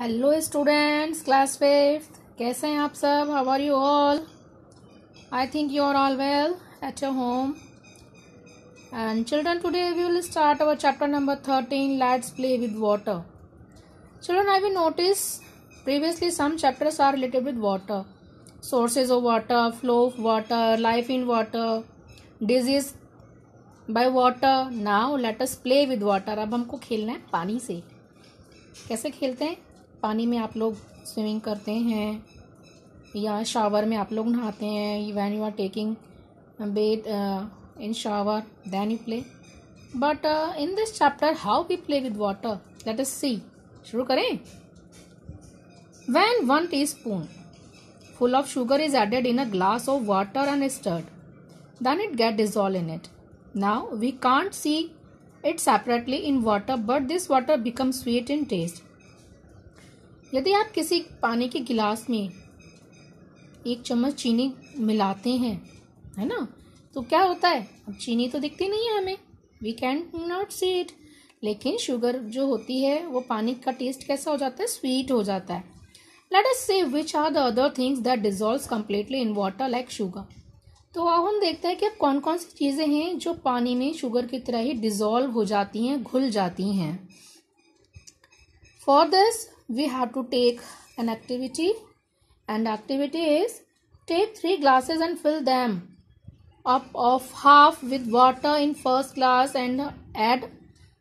Hello students, class fifth. कैसे हैं आप सब? How are you all? I think you are all well at your home. And children, today we will start our chapter number 13, let's play with water. Children, I will notice previously some chapters are related with water. Sources of water, flow of water, life in water, disease by water. Now let us play with water. अब हमको खेलना है पानी से. कैसे खेलते हैं? पानी में आप लोग स्विमिंग करते हैं या शावर में आप लोग नहाते हैं. When you are taking bath in shower, then you play. But in this chapter how we play with water, let us see. शुरू करें. When 1 teaspoon full of sugar is added in a glass of water and stirred, then it gets dissolved in it. Now we can't see it separately in water, but this water becomes sweet in taste. यदि आप किसी पानी के गिलास में 1 चम्मच चीनी मिलाते हैं, है ना, तो क्या होता है? अब चीनी तो दिखती नहीं है हमें, we can not see it. लेकिन शुगर जो होती है वो पानी का टेस्ट कैसा हो जाता है? स्वीट हो जाता है. Let us see which are the other things that dissolves completely in water like sugar. तो अब हम देखते हैं कि अब कौन कौन सी चीजें हैं जो पानी में शुगर की तरह ही डिजॉल्व हो जाती हैं, घुल जाती हैं. For this we have to take an activity, and activity is take 3 glasses and fill them up of half with water in first glass and add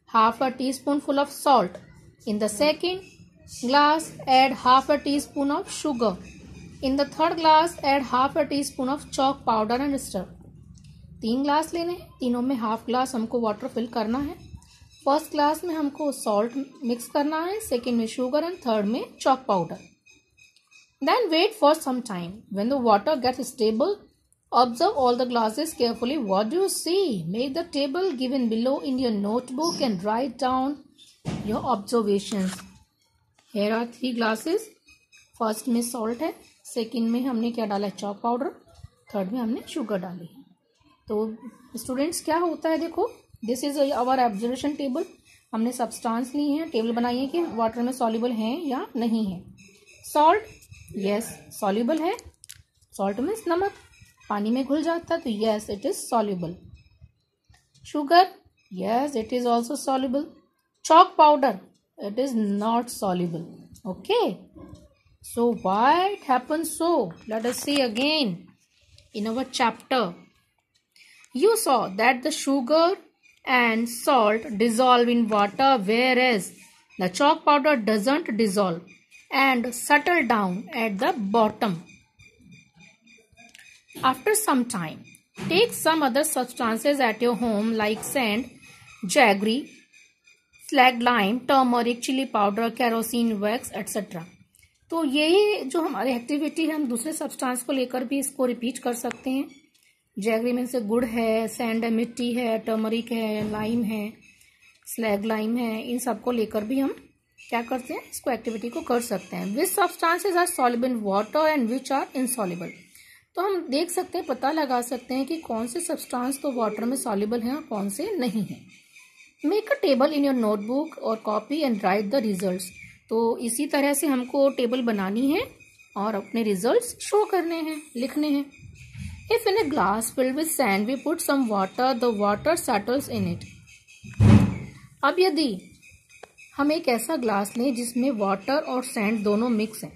half a teaspoonful of salt. In the second glass add half a teaspoon of sugar. In the third glass add half a teaspoon of chalk powder and stir. 3 glass लेने हैं, तीनों में half glass हमको water fill करना है. First glass में हमको salt mix करना है, सेकेंड में शुगर एंड थर्ड में chalk powder. Then wait for some time. When the water gets stable, observe all the glasses carefully. What do you see? Make the table given below in your notebook and write down your observations. Here are 3 glasses. First में salt है, second में हमने क्या डाला है? Chalk powder. Third में हमने sugar डाली है. तो स्टूडेंट्स क्या होता है? देखो, this is our observation table. हमने सब्सटेंस ली है, टेबल बनाई है कि वाटर में सॉल्युबल है या नहीं है. सॉल्ट, यस सॉल्युबल है. सॉल्ट मीन्स नमक, पानी में घुल जाता है, तो yes it is soluble. Sugar, yes it is also soluble. chalk powder, it is not soluble. Okay, so why it happens so? Let us see again in our chapter. You saw that the sugar and salt dissolve in water, whereas the chalk powder doesn't dissolve and settle down at the bottom. After some time, take some other substances at your home like sand, jaggery, slag lime, turmeric, chili powder, kerosene wax, etc. तो यही जो हमारी activity है, हम दूसरे substance को लेकर भी इसको रिपीट कर सकते हैं. जैगरी में से गुड़ है, सैंड है, मिट्टी है, टर्मरिक है, लाइम है, स्लैग लाइम है, इन सबको लेकर भी हम क्या करते हैं? इसको एक्टिविटी को कर सकते हैं. Which substances are soluble in water and which are insoluble. तो हम देख सकते हैं, पता लगा सकते हैं कि कौन से सब्सटेंस तो वाटर में सॉल्युबल हैं और कौन से नहीं हैं. Make a table in your notebook और copy and write the results. तो इसी तरह से हमको टेबल बनानी है और अपने रिजल्ट्स शो करने हैं, लिखने हैं. If in a glass filled with sand we put some water, the water settles in it. अब यदि हम एक ऐसा ग्लास लें जिसमें वाटर और सैंड दोनों मिक्स हैं,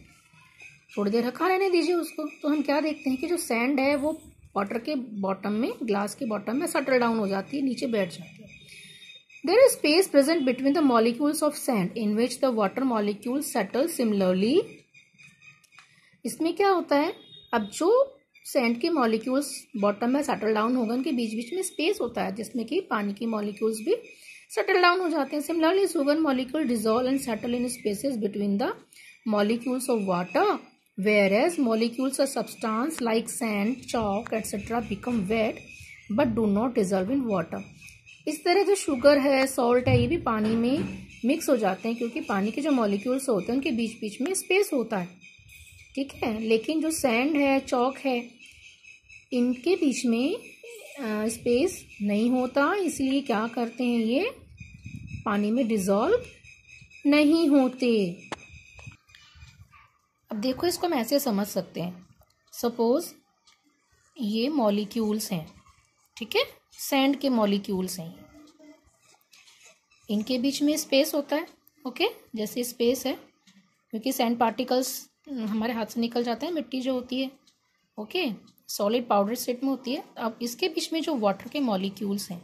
थोड़ी देर रखा रहने दीजिए उसको, तो हम क्या देखते हैं कि जो सैंड है वो वाटर के बॉटम में, ग्लास के बॉटम में सेटल डाउन हो जाती है, नीचे बैठ जाती है. There is space present between the molecules of sand in which the water molecules settle similarly. इसमें क्या होता है? अब जो सैंड के मॉलिक्यूल्स बॉटम में सेटल डाउन होगा, उनके बीच बीच में स्पेस होता है जिसमें कि पानी की मॉलिक्यूल्स भी सेटल डाउन हो जाते हैं. Similarly, sugar molecule dissolve and settle in spaces between the molecules of water, whereas molecules of substance like sand, chalk, etc. become wet but do not dissolve in water. इस तरह जो sugar है, salt है, ये भी पानी में mix हो जाते हैं क्योंकि पानी के जो मॉलिक्यूल्स होते हैं उनके बीच बीच में स्पेस होता है. ठीक है, लेकिन जो सैंड है, चॉक है, इनके बीच में स्पेस नहीं होता, इसलिए क्या करते हैं? ये पानी में डिजॉल्व नहीं होते. अब देखो इसको हम ऐसे समझ सकते हैं, सपोज ये मॉलिक्यूल्स हैं, ठीक है, सैंड के मॉलिक्यूल्स हैं, इनके बीच में स्पेस होता है, ओके, जैसे स्पेस है क्योंकि सैंड पार्टिकल्स हमारे हाथ से निकल जाते हैं, मिट्टी जो होती है, ओके, सॉलिड पाउडर स्टेट में होती है। अब इसके बीच में जो वाटर के मॉलिक्यूल्स हैं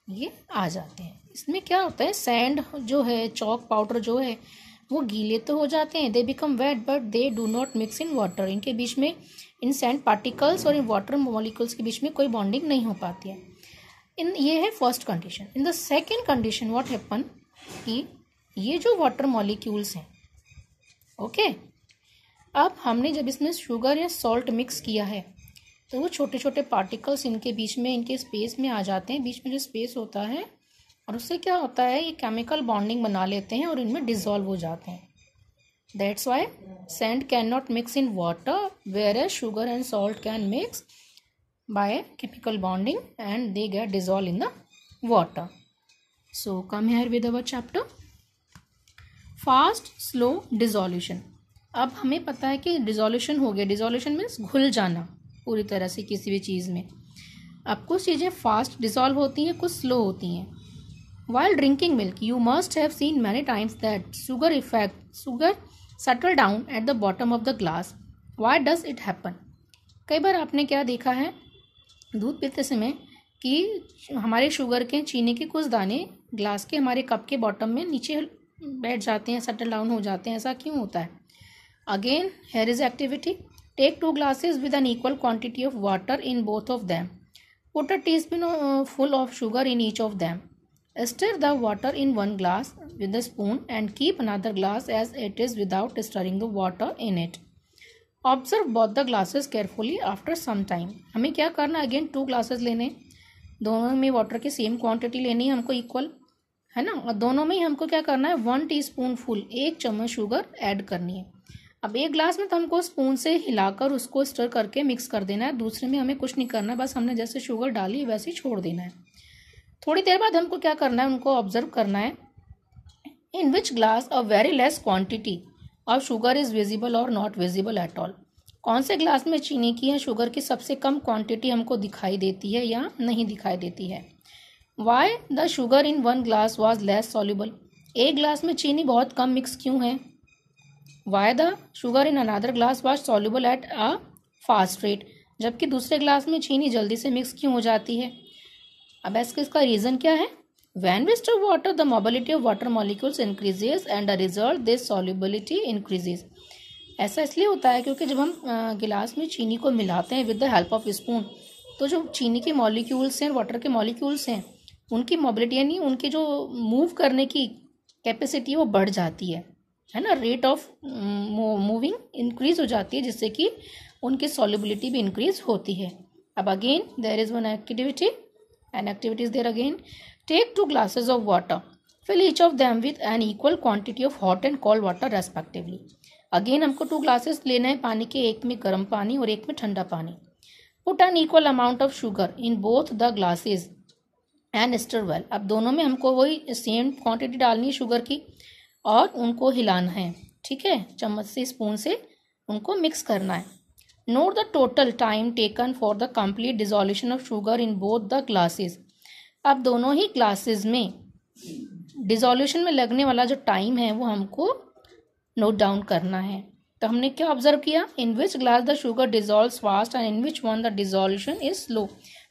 ये आ जाते हैं। इसमें क्या होता है, सैंड जो है, चॉक पाउडर जो है, वो गीले तो हो जाते हैं, they become wait but they do not mix in water. इनके बीच में, इन सैंड पार्टिकल्स और इन वाटर मॉलिक्यूल्स के बीच में कोई बॉन्डिंग नहीं हो पाती है। ये है first condition. In the second condition what happen कि ये जो वाटर मॉलिक्यूल्स हैं, ओके, अब हमने जब इसमें शुगर या सॉल्ट मिक्स किया है तो वो छोटे छोटे पार्टिकल्स इनके बीच में, इनके स्पेस में आ जाते हैं, बीच में जो स्पेस होता है, और उससे क्या होता है, ये केमिकल बॉन्डिंग बना लेते हैं और इनमें डिसॉल्व हो जाते हैं। That's why sand can not mix in water whereas sugar and salt can mix by chemical bonding and they get dissolve in the water. So come here with our chapter fast slow dissolution. अब हमें पता है कि dissolution हो गया, dissolution means घुल जाना पूरी तरह से किसी भी चीज़ में। अब कुछ चीज़ें फास्ट डिसॉल्व होती हैं, कुछ स्लो होती हैं। While drinking milk, you must have seen many times that sugar settle down at the bottom of the glass. Why does it happen? कई बार आपने क्या देखा है दूध पीते समय कि हमारे शुगर के, चीनी के कुछ दाने ग्लास के, हमारे कप के बॉटम में नीचे बैठ जाते हैं, सेटल डाउन हो जाते हैं। ऐसा क्यों होता है? Again here is activity. Take 2 glasses with an equal quantity of water in both of them. Put a teaspoon full of sugar in each of them. Stir the water in one glass with a spoon and keep another glass as it is without stirring the water in it. Observe both the glasses carefully after some time. हमें क्या करना, again 2 glasses लेने, दोनों में water की same quantity लेनी है हमको, इक्वल है ना, और दोनों में ही हमको क्या करना है, 1 टीस्पून फुल, 1 चम्मच शुगर ऐड करनी है। अब एक ग्लास में तो हमको स्पून से हिलाकर उसको स्टर करके मिक्स कर देना है, दूसरे में हमें कुछ नहीं करना, बस हमने जैसे शुगर डाली वैसे ही छोड़ देना है। थोड़ी देर बाद हमको क्या करना है, उनको ऑब्जर्व करना है, in which glass a very less quantity of sugar is visible और नॉट विजिबल एट ऑल। कौन से ग्लास में चीनी की या शुगर की सबसे कम क्वांटिटी हमको दिखाई देती है या नहीं दिखाई देती है। Why the sugar in 1 glass was less soluble. एक ग्लास में चीनी बहुत कम मिक्स क्यों है। Why the sugar in another glass was soluble at a fast rate. जबकि दूसरे ग्लास में चीनी जल्दी से मिक्स क्यों हो जाती है। अब इसका रीज़न क्या है, when we stir water the mobility of water molecules increases and a result this solubility increases। ऐसा इसलिए होता है क्योंकि जब हम गिलास में चीनी को मिलाते हैं with the help of spoon, तो जो चीनी के मॉलिक्यूल्स हैं, वाटर के मॉलिक्यूल्स हैं, उनकी मोबिलिटी यानी उनकी जो मूव करने की कैपेसिटी है वो बढ़ जाती है ना, रेट ऑफ मूविंग इंक्रीज हो जाती है, जिससे कि उनकी सॉल्युबिलिटी भी इंक्रीज होती है। अब again there is one activity, and activity is there again. Take 2 glasses of water, fill each of them with an equal quantity of hot and cold water respectively. Again हमको 2 glasses लेना है पानी के, एक में गर्म पानी और एक में ठंडा पानी। Put an equal amount of sugar in both the glasses and stir well। अब दोनों में हमको वही सेम क्वांटिटी डालनी है शुगर की और उनको हिलाना है, ठीक है, चम्मच से, स्पून से उनको मिक्स करना है। Note the total time taken for the complete dissolution of sugar in both the glasses। अब दोनों ही ग्लासेस में डिसोल्यूशन में लगने वाला जो टाइम है वो हमको नोट डाउन करना है। तो हमने क्या ऑब्जर्व किया, in which glass the sugar dissolves fast and in which one the dissolution is slow.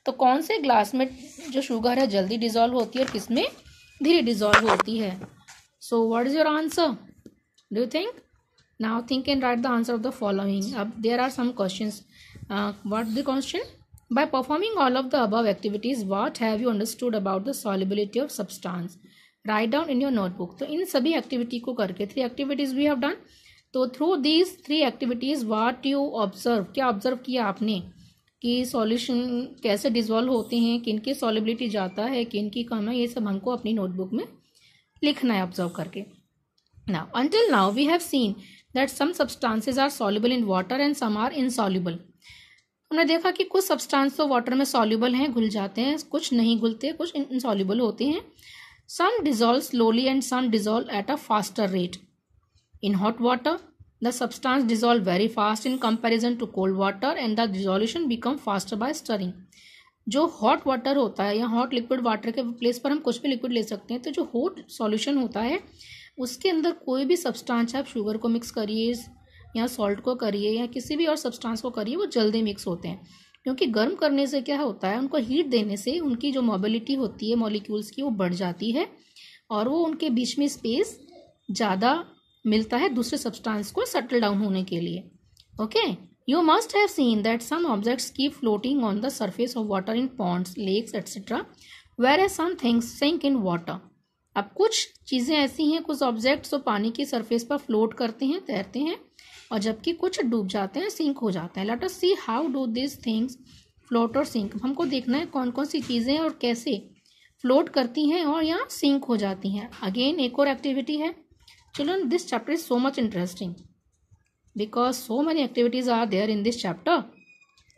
तो कौन से ग्लास में जो शुगर है जल्दी डिसॉल्व होती है और किसमें धीरे डिसॉल्व होती है। So what is your answer, do you think? Now think and write the answer of the following. There are some questions. What the question? By performing all of the above activities, what have you understood about the solubility of substance? Write down in your notebook. तो इन सभी activity को करके 3 activities we have done. तो through these 3 activities, what you observe, क्या observe किया आपने कि solution कैसे डिजॉल्व होते हैं, किन की सॉल्युबिलिटी जाता है, किन की कम है, ये सब हमको अपनी नोटबुक में लिखना है ऑब्जर्व करके। Now, until now we have seen that some substances are soluble in water and some are insoluble। हमने देखा कि कुछ सब्सटेंस तो वाटर में सॉल्युबल हैं, घुल जाते हैं, कुछ नहीं घुलते, कुछ इनसॉल्युबल होते हैं। some dissolve slowly and some dissolve at a faster rate। in hot water The substance dissolve very fast in comparison to cold water and the dissolution become faster by stirring. जो hot water होता है या hot liquid water के place पर हम कुछ भी liquid ले सकते हैं, तो जो हॉट सॉल्यूशन होता है उसके अंदर कोई भी सब्सटेंस, आप शुगर को मिक्स करिए या सॉल्ट को करिए या किसी भी और सब्सटेंस को करिए, वो जल्दी मिक्स होते हैं, क्योंकि गर्म करने से क्या होता है, उनको हीट देने से उनकी जो मोबिलिटी होती है मॉलिक्यूल्स की वो बढ़ जाती है और वो उनके बीच में स्पेस ज़्यादा मिलता है दूसरे सब्सटेंस को सेटल डाउन होने के लिए. Okay, you must have seen that some objects keep floating on the surface of water in ponds, lakes etcetera, where some things sink in water. अब कुछ चीज़ें ऐसी हैं, कुछ ऑब्जेक्ट्स जो पानी की सरफेस पर फ्लोट करते हैं, तैरते हैं, और जबकि कुछ डूब जाते हैं, सिंक हो जाते हैं. Late us see how do this things float और सिंक. हमको देखना है कौन कौन सी चीज़ें और कैसे फ्लोट करती हैं और यहाँ सिंक हो जाती हैं. अगेन एक और एक्टिविटी है. Children, this chapter is so much interesting because so many activities are there in this chapter.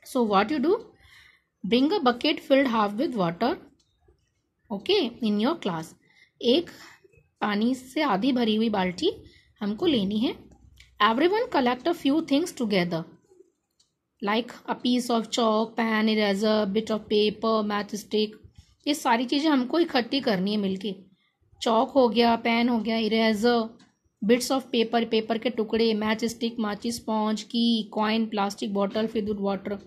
So what you do? Bring a bucket filled half with water. Okay, in your class. एक पानी से आधी भरी हुई बाल्टी हमको लेनी है. Everyone collect a few things together, like a piece of chalk, pen, eraser, bit of paper, matchstick. ये सारी चीज़ें हमको इकट्ठी करनी है मिलके. चौक हो गया, पेन हो गया, eraser, bits of paper, paper के टुकड़े, मैच स्टिक, माचिस, sponge, key, coin, plastic bottle filled with water,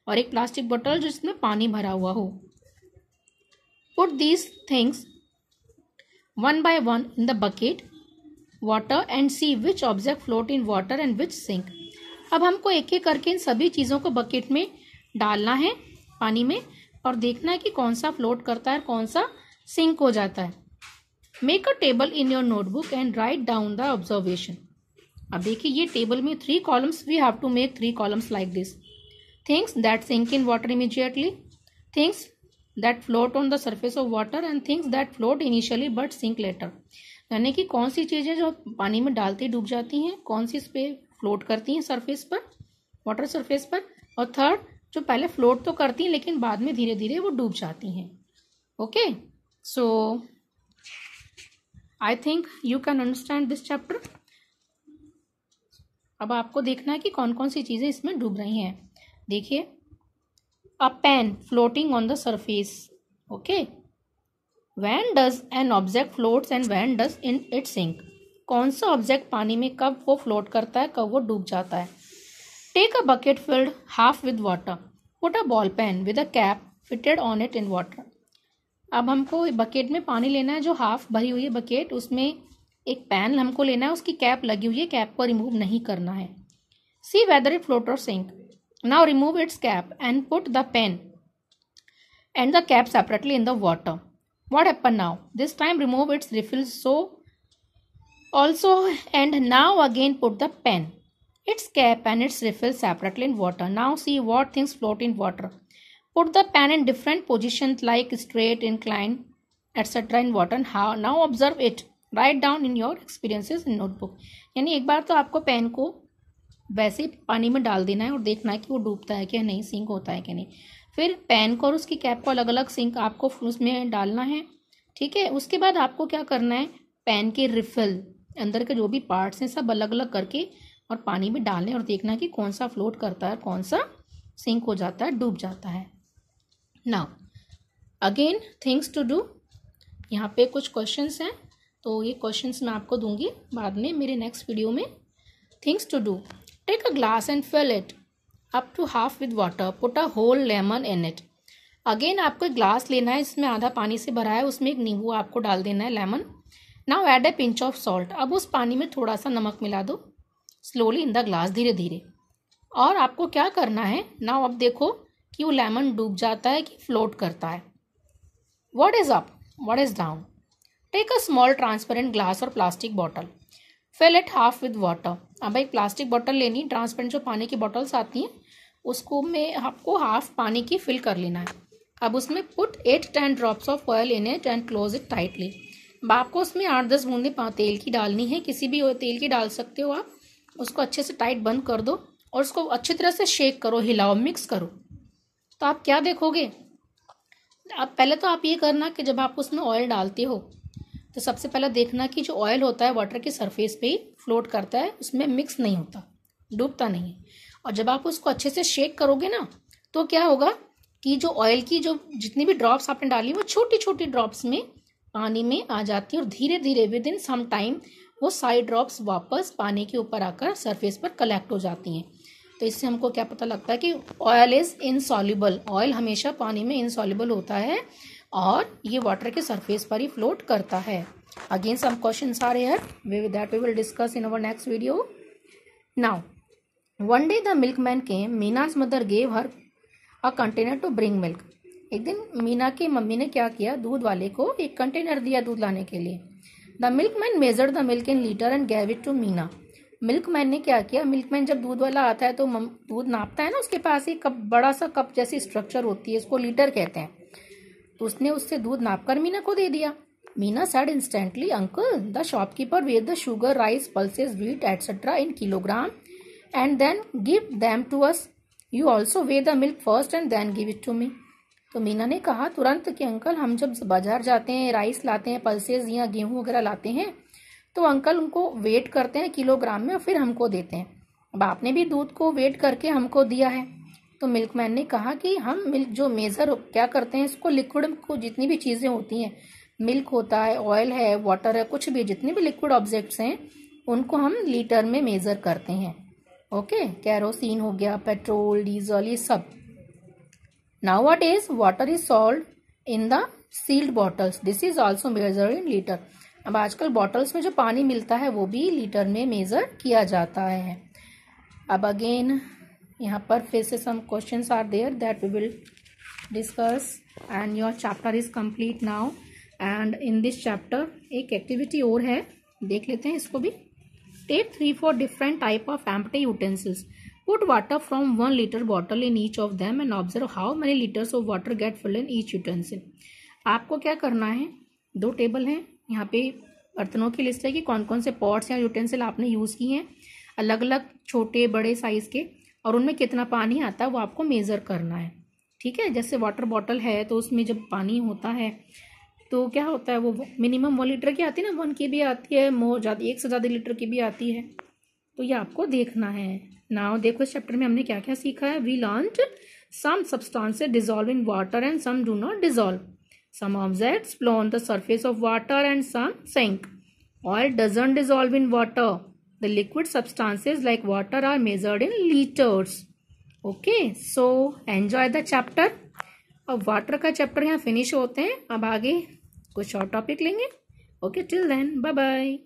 और एक प्लास्टिक बॉटल जिसमें पानी भरा हुआ हो. Put these things one by one in the bucket water and see which object float in water and which sink. अब हमको एक एक करके इन सभी चीज़ों को बकेट में डालना है पानी में और देखना है कि कौन सा फ्लोट करता है, कौन सा सिंक हो जाता है. Make a table in your notebook and write down the observation. अब देखिए ये टेबल में 3 columns, we have to make 3 columns like this. Things that sink in water immediately, things that float on the surface of water and things that float initially but sink later. यानी कि कौन सी चीज़ें जो पानी में डालते डूब जाती हैं, कौन सी इस पर फ्लोट करती हैं सरफेस पर, वाटर सरफेस पर, और थर्ड जो पहले फ्लोट तो करती हैं लेकिन बाद में धीरे धीरे वो डूब जाती हैं. Okay, so I think you can understand this chapter. अब आपको देखना है कि कौन कौन सी चीज़ें इसमें डूब रही हैं. देखिए, a pen floating on the surface. Okay. When does an object floats and when does it sink? कौन सा ऑब्जेक्ट पानी में कब वो फ्लोट करता है, कब वो डूब जाता है. Take a bucket filled half with water. Put a ball pen with a cap fitted on it in water. अब हमको बकेट में पानी लेना है जो हाफ भरी हुई है बकेट, उसमें एक पैन हमको लेना है, उसकी कैप लगी हुई है, कैप को रिमूव नहीं करना है. सी वेदर इट फ्लोट और sink. Now remove its cap and put the pen and the cap separately in the water. What happen now? This time remove its refill so also and now again put the pen, its cap and its refill separately in water. Now see what things float in water. Put the pen in different positions like straight, inclined, etc. in water. Now observe it. Write down in your experiences in notebook. यानी एक बार तो आपको pen को वैसे पानी में डाल देना है और देखना है कि वो डूबता है क्या नहीं, सिंक होता है क्या नहीं. फिर पेन को और उसकी कैप को अलग अलग सिंक आपको उसमें डालना है. ठीक है, उसके बाद आपको क्या करना है, पेन के रिफिल अंदर के जो भी पार्ट्स हैं सब अलग अलग करके और पानी में डालने और देखना कि कौन सा फ्लोट करता है, कौन सा सिंक हो जाता है, डूब जाता है. Now again things to do. यहाँ पे कुछ क्वेश्चंस हैं, तो ये क्वेश्चंस मैं आपको दूंगी बाद में मेरे नेक्स्ट वीडियो में. Things to do. Take a glass and fill it up to half with water. Put a whole lemon in it. Again आपको एक ग्लास लेना है, इसमें आधा पानी से भरा है, उसमें एक नींबू आपको डाल देना है, lemon. Now add a pinch of salt. अब उस पानी में थोड़ा सा नमक मिला दो स्लोली इन द ग्लास, धीरे धीरे. और आपको क्या करना है, नाउ अब देखो कि वो लेमन डूब जाता है कि फ्लोट करता है. What is up, what is down. Take a small transparent glass और plastic bottle. Fill it half with water. अब एक प्लास्टिक बॉटल लेनी, ट्रांसपेरेंट जो पानी की बॉटल्स आती हैं उसको में आपको हाफ पानी की फिल कर लेना है. अब उसमें put 8-10 drops of oil in it and close it tightly. अब आपको उसमें 8-10 बूंदे तेल की डालनी है, किसी भी तेल की डाल सकते हो आप. उसको अच्छे से टाइट बंद कर दो और उसको अच्छी तरह से शेक करो, हिलाओ, मिक्स करो. तो आप क्या देखोगे, आप पहले तो आप ये करना कि जब आप उसमें ऑयल डालते हो तो सबसे पहले देखना कि जो ऑयल होता है वाटर के सरफेस पे ही फ्लोट करता है, उसमें मिक्स नहीं होता, डूबता नहीं है। और जब आप उसको अच्छे से शेक करोगे ना तो क्या होगा कि जो ऑयल की जो जितनी भी ड्रॉप्स आपने डाली वो छोटी छोटी ड्रॉप्स में पानी में आ जाती है और धीरे धीरे विद इन सम टाइम वो सारी ड्रॉप्स वापस पानी के ऊपर आकर सरफेस पर कलेक्ट हो जाती हैं। तो इससे हमको क्या पता लगता है कि ऑयल इज इनसॉल्युबल, ऑयल हमेशा पानी में इनसॉल्युबल होता है और ये वाटर के सरफेस पर ही फ्लोट करता है। Again some questions are here, with that we will discuss in our next video. Now one day the milkman came, Meena's mother gave her a container to bring milk. एक दिन मीना की mummy ने क्या किया, दूध वाले को एक कंटेनर दिया दूध लाने के लिए। The milkman measured the milk in litre and gave it to Meena. Milkman ने क्या किया, मिल्कमैन जब दूध वाला आता है तो दूध नापता है ना, उसके पास एक कप, बड़ा सा कप जैसी स्ट्रक्चर होती है, इसको लीटर कहते हैं। तो उसने उससे दूध नापकर मीना को दे दिया। Meena said instantly, uncle, the shopkeeper weighed the sugar, rice, pulses, wheat, etc. in kilogram and then give them to us. You also weigh the milk first and then give it to me. तो मीना ने कहा तुरंत कि uncle, हम जब बाजार जाते हैं, राइस लाते हैं, पल्सेस या गेहूं वगैरह लाते हैं तो अंकल उनको वेट करते हैं किलोग्राम में और फिर हमको देते हैं। अब आपने भी दूध को वेट करके हमको दिया है। तो मिल्कमैन ने कहा कि हम मिल्क जो मेजर क्या करते हैं, इसको लिक्विड को जितनी भी चीज़ें होती हैं, मिल्क होता है, ऑयल है, वाटर है, कुछ भी जितने भी लिक्विड ऑब्जेक्ट्स हैं उनको हम लीटर में मेजर करते हैं। ओके, कैरोसिन हो गया, पेट्रोल, डीजल, ये सब। Nowadays water is sold in the sealed bottles, this is also measured in litre. अब आजकल बॉटल्स में जो पानी मिलता है वो भी लीटर में मेजर किया जाता है। अब अगेन यहाँ पर फिर से some questions are there that we will discuss and your chapter is complete now. And in this chapter एक एक्टिविटी और है, देख लेते हैं इसको भी। Take 3-4 different type of empty utensils, put water from 1 liter bottle in each of them and observe how many litres of water get filled in each utensil. आपको क्या करना है, 2 टेबल हैं, यहाँ पे बर्तनों की लिस्ट है कि कौन कौन से पॉट्स या यूटेंसिल आपने यूज़ किए हैं, अलग अलग छोटे बड़े साइज़ के, और उनमें कितना पानी आता है वो आपको मेज़र करना है। ठीक है, जैसे वाटर बॉटल है तो उसमें जब पानी होता है तो क्या होता है, वो मिनिमम 1 लीटर की आती है ना, 1 की भी आती है, मोर ज़्यादा 1 से ज़्यादा लीटर की भी आती है। तो ये आपको देखना है। नाउ देखो इस चैप्टर में हमने क्या क्या सीखा है। We learned some substances dissolve in water and some do not dissolve, some objects float on the surface of water and some sink, oil doesn't dissolve in water, the liquid substances like water are measured in litres. Okay, so enjoy the chapter. अब water का chapter यहाँ finish होते हैं, अब आगे कुछ और topic लेंगे। Okay, till then bye bye.